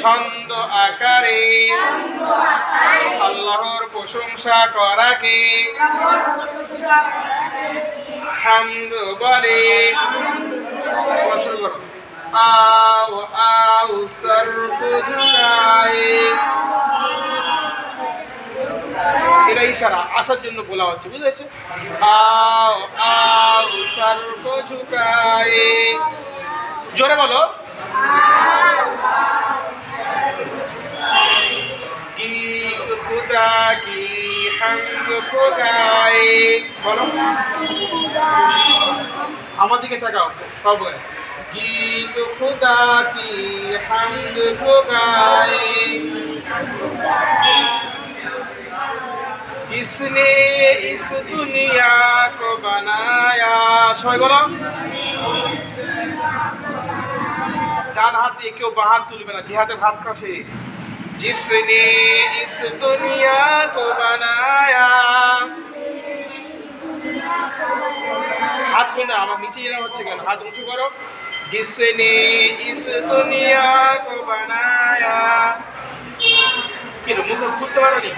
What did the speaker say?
ছন্দ আকারে আল্লাহর প্রশংসা করাকে হামদ বলে। आओ आओ सर को झुकाए, এটা ইশারা আসার জন্য বলা হচ্ছে, বুঝেছো? आओ आओ सर को झुकाए, জোরে বলো। गीत खुदा की हमद को गाए, বলো আমার দিকে তাকাও সবাই। गीत खुदा की हमद को गाए, जिसने इस दुनिया को बनाया, সবাই বলো। ডান হাত দিয়ে কেউ বাঁ হাত তুলবে না, যে হাতে ভাত খাসে। जिसने इस दुनिया को बनाया, हाथ को ना আমার নিচে এরা হচ্ছে কেন, হাত উঁচু করো। जिसने इस दुनिया को बनाया, কি মুখ খুলতে পারো নি?